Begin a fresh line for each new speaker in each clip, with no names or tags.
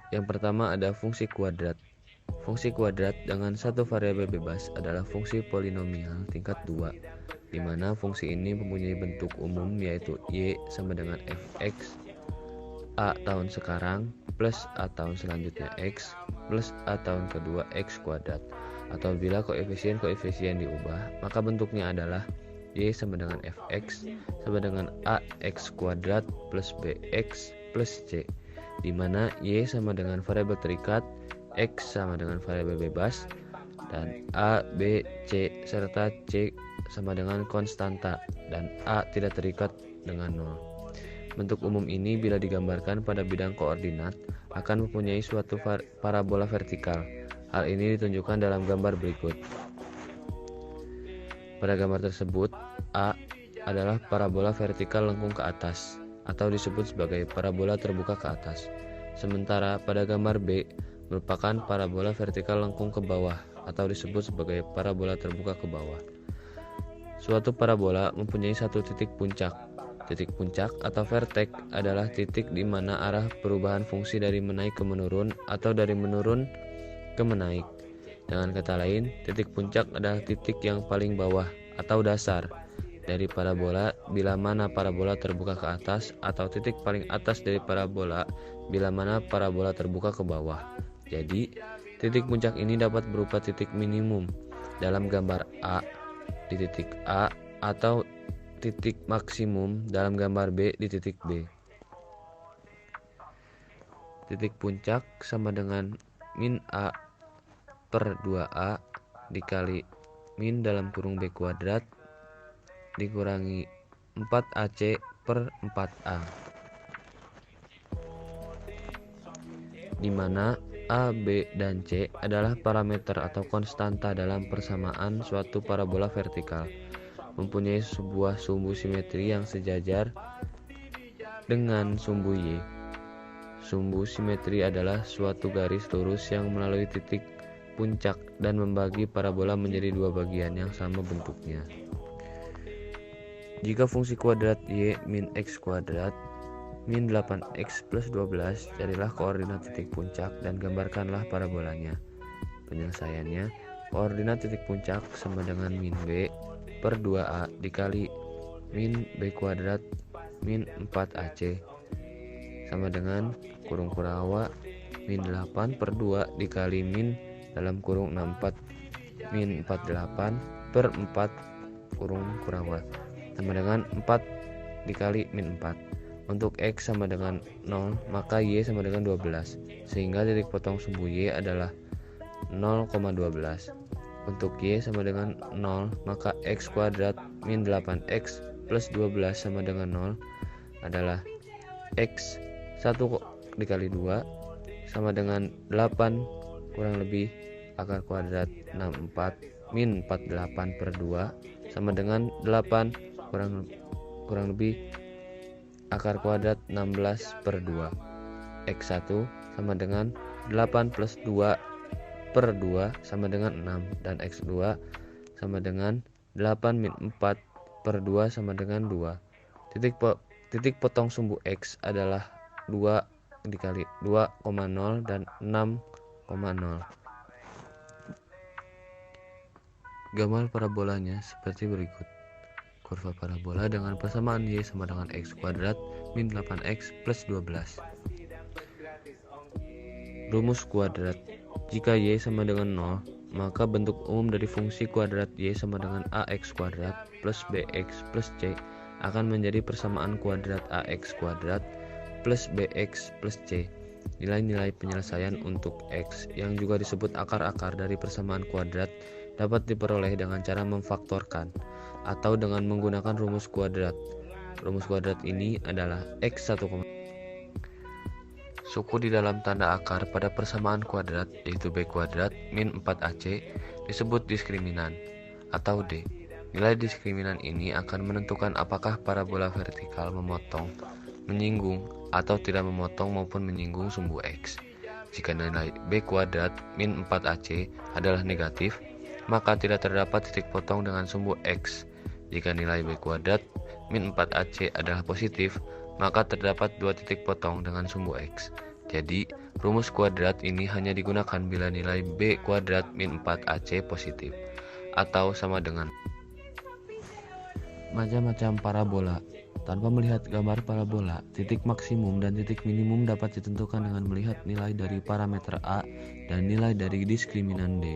Yang pertama ada fungsi kuadrat. Fungsi kuadrat dengan satu variabel bebas adalah fungsi polinomial tingkat 2, di mana fungsi ini mempunyai bentuk umum yaitu y sama dengan fx a tahun sekarang plus a tahun selanjutnya x plus a tahun kedua x kuadrat. Atau bila koefisien diubah, maka bentuknya adalah y sama dengan fx sama dengan ax kuadrat plus bx plus c, di mana y sama dengan variabel terikat, x sama dengan variabel bebas, dan a, b, c serta c sama dengan konstanta, dan a tidak terikat dengan 0. Bentuk umum ini bila digambarkan pada bidang koordinat akan mempunyai suatu parabola vertikal. Hal ini ditunjukkan dalam gambar berikut. Pada gambar tersebut, A adalah parabola vertikal lengkung ke atas atau disebut sebagai parabola terbuka ke atas. Sementara pada gambar B merupakan parabola vertikal lengkung ke bawah atau disebut sebagai parabola terbuka ke bawah. Suatu parabola mempunyai satu titik puncak. Titik puncak atau vertex adalah titik di mana arah perubahan fungsi dari menaik ke menurun atau dari menurun ke menaik. Dengan kata lain, titik puncak adalah titik yang paling bawah atau dasar dari parabola bila mana parabola terbuka ke atas, atau titik paling atas dari parabola bila mana parabola terbuka ke bawah. Jadi, titik puncak ini dapat berupa titik minimum dalam gambar A di titik A atau titik maksimum dalam gambar B di titik B. Titik puncak sama dengan min A per 2A dikali min dalam kurung B kuadrat dikurangi 4AC per 4A, di mana A, B, dan C adalah parameter atau konstanta dalam persamaan suatu parabola vertikal, mempunyai sebuah sumbu simetri yang sejajar dengan sumbu Y. Sumbu simetri adalah suatu garis lurus yang melalui titik puncak dan membagi parabola menjadi dua bagian yang sama bentuknya. Jika fungsi kuadrat y min x kuadrat min 8x plus 12, carilah koordinat titik puncak dan gambarkanlah parabolanya. Penyelesaiannya, koordinat titik puncak sama dengan min b per 2a dikali min b kuadrat min 4ac sama dengan kurung kurawa min 8 per 2 dikali min dalam kurung 64 min 48 per 4 kurung kurawa sama dengan 4 dikali min 4. Untuk x sama dengan 0, maka y sama dengan 12, sehingga titik potong sumbu y adalah 0,12. Untuk y sama dengan 0, maka x kuadrat min 8x plus 12 sama dengan 0 adalah x 1 dikali 2 sama dengan 8 kurang lebih akar kuadrat 64 min 48 per 2 sama dengan 8 kurang lebih akar kuadrat 16 per 2. X1 sama dengan 8 plus 2 per 2 sama dengan 6, dan X2 sama dengan 8 min 4 per 2 sama dengan 2. Titik potong sumbu X adalah 2 dikali 2,0 dan 6,0. Gambar parabolanya seperti berikut. Kurva parabola dengan persamaan y sama dengan x kuadrat min 8x plus 12. Rumus kuadrat. Jika y sama dengan 0, maka bentuk umum dari fungsi kuadrat y sama dengan ax kuadrat plus bx plus c akan menjadi persamaan kuadrat ax kuadrat plus bx plus c. Nilai-nilai penyelesaian untuk x yang juga disebut akar-akar dari persamaan kuadrat dapat diperoleh dengan cara memfaktorkan atau dengan menggunakan rumus kuadrat. Rumus kuadrat ini adalah x1, suku di dalam tanda akar pada persamaan kuadrat yaitu b kuadrat min 4ac disebut diskriminan atau d. Nilai diskriminan ini akan menentukan apakah parabola vertikal memotong, menyinggung, atau tidak memotong maupun menyinggung sumbu x. Jika nilai b kuadrat min 4ac adalah negatif, maka tidak terdapat titik potong dengan sumbu x. Jika nilai b kuadrat min 4ac adalah positif, maka terdapat dua titik potong dengan sumbu x. Jadi, Rumus kuadrat ini hanya digunakan bila nilai b kuadrat min 4ac positif, atau sama dengan macam-macam parabola. Tanpa melihat gambar parabola, titik maksimum dan titik minimum dapat ditentukan dengan melihat nilai dari parameter A dan nilai dari diskriminan D.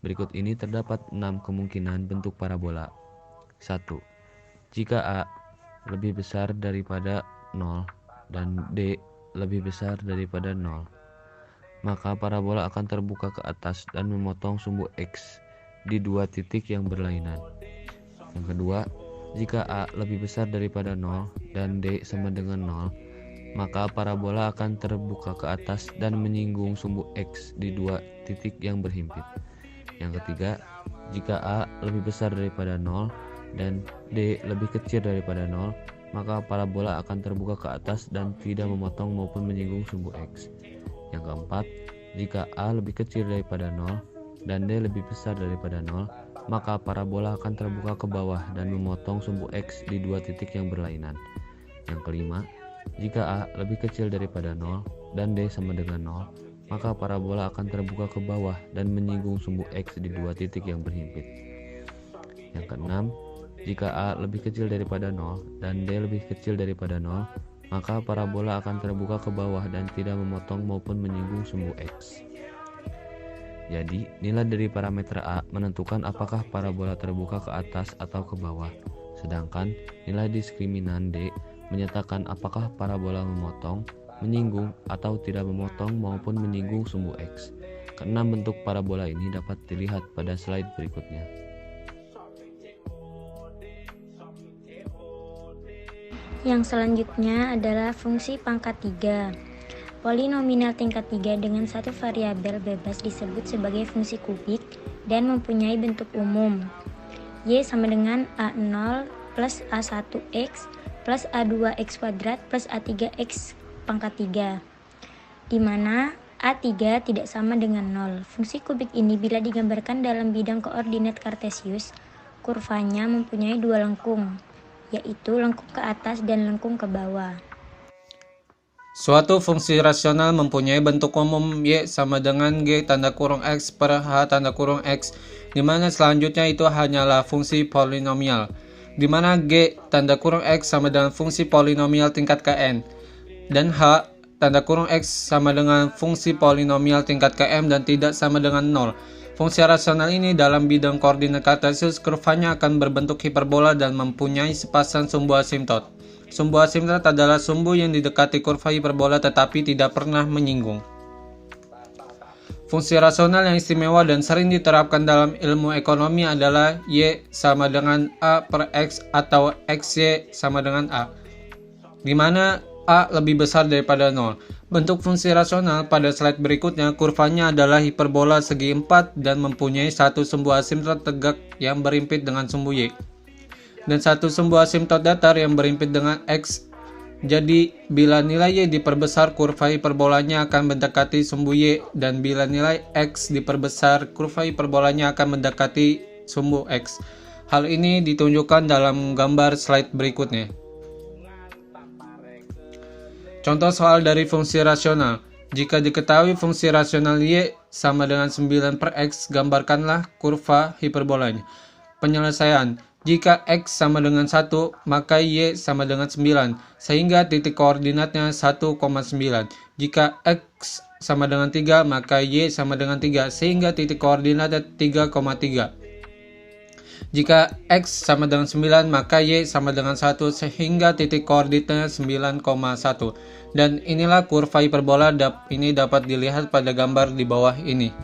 Berikut ini terdapat 6 kemungkinan bentuk parabola. 1. Jika A lebih besar daripada 0 dan D lebih besar daripada 0, maka parabola akan terbuka ke atas dan memotong sumbu X di dua titik yang berlainan. Yang kedua, jika A lebih besar daripada 0 dan D sama dengan 0, maka parabola akan terbuka ke atas dan menyinggung sumbu X di dua titik yang berhimpit. Yang ketiga, jika A lebih besar daripada 0 dan D lebih kecil daripada 0, maka parabola akan terbuka ke atas dan tidak memotong maupun menyinggung sumbu X. Yang keempat, jika A lebih kecil daripada 0 dan D lebih besar daripada 0, maka parabola akan terbuka ke bawah dan memotong sumbu X di dua titik yang berlainan. Yang kelima, jika A lebih kecil daripada 0 dan D sama dengan 0, maka parabola akan terbuka ke bawah dan menyinggung sumbu X di dua titik yang berhimpit. Yang keenam, jika A lebih kecil daripada 0 dan D lebih kecil daripada 0, maka parabola akan terbuka ke bawah dan tidak memotong maupun menyinggung sumbu X. Jadi, nilai dari parameter A menentukan apakah parabola terbuka ke atas atau ke bawah, sedangkan nilai diskriminan D menyatakan apakah parabola memotong, menyinggung, atau tidak memotong maupun menyinggung sumbu X. Keenam bentuk parabola ini dapat dilihat pada slide berikutnya.
Yang selanjutnya adalah fungsi pangkat 3. Polinomial tingkat 3 dengan satu variabel bebas disebut sebagai fungsi kubik dan mempunyai bentuk umum. Y sama dengan A0 plus A1x plus A2x kuadrat plus A3x pangkat 3, di mana A3 tidak sama dengan 0. Fungsi kubik ini bila digambarkan dalam bidang koordinat kartesius, kurvanya mempunyai dua lengkung, yaitu lengkung ke atas dan lengkung ke bawah.
Suatu fungsi rasional mempunyai bentuk umum Y sama dengan G tanda kurung X per H tanda kurung X, di mana selanjutnya itu hanyalah fungsi polinomial, di mana G tanda kurung X sama dengan fungsi polinomial tingkat Kn, dan H tanda kurung X sama dengan fungsi polinomial tingkat Km dan tidak sama dengan 0. Fungsi rasional ini dalam bidang koordinat kartesius, kurvanya akan berbentuk hiperbola dan mempunyai sepasang sumbu asimtot. Sumbu asimtot adalah sumbu yang didekati kurva hiperbola tetapi tidak pernah menyinggung. Fungsi rasional yang istimewa dan sering diterapkan dalam ilmu ekonomi adalah Y sama dengan A per X atau XY sama dengan A, di mana A lebih besar daripada 0. Bentuk fungsi rasional pada slide berikutnya, kurvanya adalah hiperbola segi 4 dan mempunyai satu sumbu asimtot tegak yang berhimpit dengan sumbu Y, dan satu sumbu asimtot datar yang berhimpit dengan X. Jadi, bila nilai Y diperbesar, kurva hiperbolanya akan mendekati sumbu Y, dan bila nilai X diperbesar, kurva hiperbolanya akan mendekati sumbu X. Hal ini ditunjukkan dalam gambar slide berikutnya. Contoh soal dari fungsi rasional. Jika diketahui fungsi rasional Y sama dengan 9 per X, gambarkanlah kurva hiperbolanya. Penyelesaian. Jika X sama dengan 1, maka Y sama dengan 9, sehingga titik koordinatnya 1,9. Jika X sama dengan 3, maka Y sama dengan 3, sehingga titik koordinatnya 3,3. Jika X sama dengan 9, maka Y sama dengan 1, sehingga titik koordinatnya 9,1. Dan inilah kurva hiperbola, ini dapat dilihat pada gambar di bawah ini.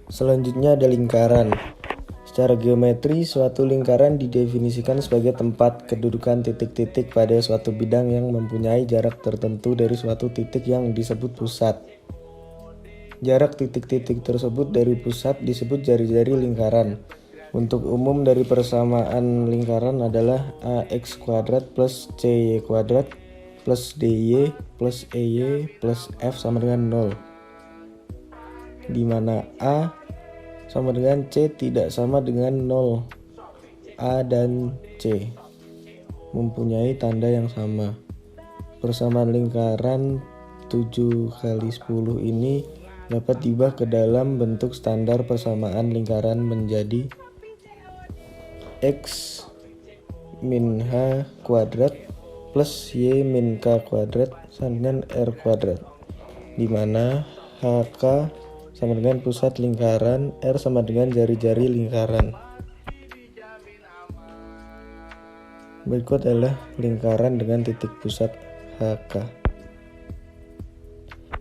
Selanjutnya ada lingkaran. Secara geometri, suatu lingkaran didefinisikan sebagai tempat kedudukan titik-titik pada suatu bidang yang mempunyai jarak tertentu dari suatu titik yang disebut pusat. Jarak titik-titik tersebut dari pusat disebut jari-jari lingkaran. Untuk umum dari persamaan lingkaran adalah AX kuadrat plus CY kuadrat plus DY plus EY plus F sama dengan 0, di mana A sama dengan C tidak sama dengan 0. A dan C mempunyai tanda yang sama. Persamaan lingkaran 7 kali 10 ini dapat diubah ke dalam bentuk standar persamaan lingkaran menjadi X min H kuadrat plus Y min K kuadrat sama dengan R kuadrat, di mana HK sama dengan pusat lingkaran, R sama dengan jari-jari lingkaran. Berikut adalah lingkaran dengan titik pusat HK.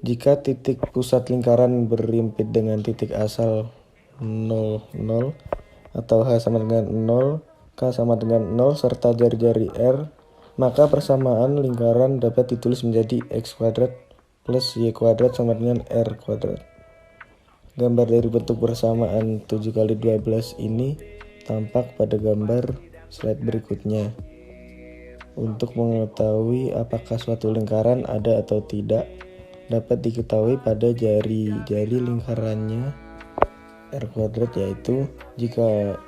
Jika titik pusat lingkaran berimpit dengan titik asal 0, 0 atau H sama dengan 0, K sama dengan 0 serta jari-jari R, maka persamaan lingkaran dapat ditulis menjadi X kuadrat plus Y kuadrat sama dengan R kuadrat. Gambar dari bentuk persamaan 7 kali 12 ini tampak pada gambar slide berikutnya. Untuk mengetahui apakah suatu lingkaran ada atau tidak, dapat diketahui pada jari-jari lingkarannya R kuadrat, yaitu jika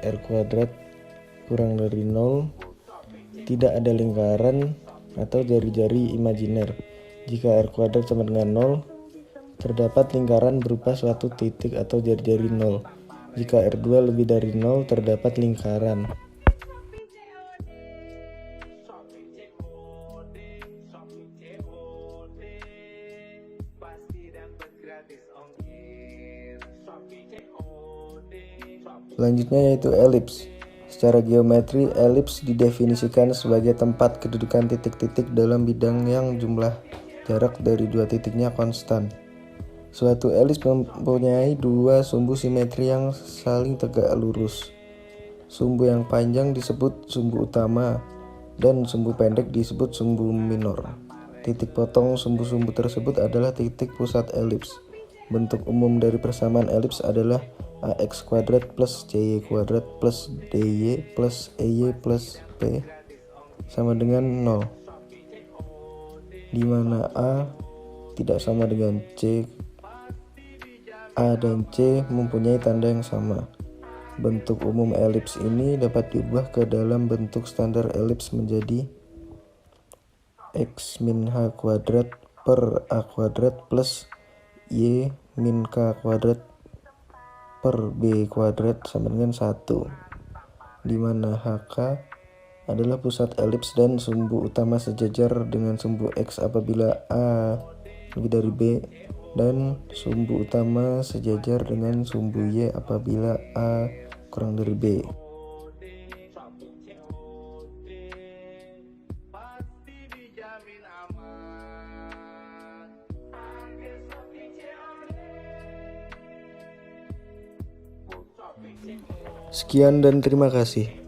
R kuadrat kurang dari 0, tidak ada lingkaran atau jari-jari imajiner. Jika R kuadrat sama dengan 0, terdapat lingkaran berupa suatu titik atau jari-jari 0. Jika R2 lebih dari 0, terdapat lingkaran. Selanjutnya yaitu elips. Secara geometri, elips didefinisikan sebagai tempat kedudukan titik-titik dalam bidang yang jumlah jarak dari dua titiknya konstan. Suatu elips mempunyai dua sumbu simetri yang saling tegak lurus. Sumbu yang panjang disebut sumbu utama dan sumbu pendek disebut sumbu minor. Titik potong sumbu-sumbu tersebut adalah titik pusat elips. Bentuk umum dari persamaan elips adalah AX kuadrat plus CY kuadrat plus DY plus EY plus P sama dengan 0, di mana A tidak sama dengan C. A dan C mempunyai tanda yang sama. Bentuk umum elips ini dapat diubah ke dalam bentuk standar elips menjadi X min H kuadrat per A kuadrat plus Y min K kuadrat per B kuadrat sama dengan 1, di mana HK adalah pusat elips dan sumbu utama sejajar dengan sumbu X apabila A lebih dari B, dan sumbu utama sejajar dengan sumbu Y apabila A kurang dari B. Sekian dan terima kasih.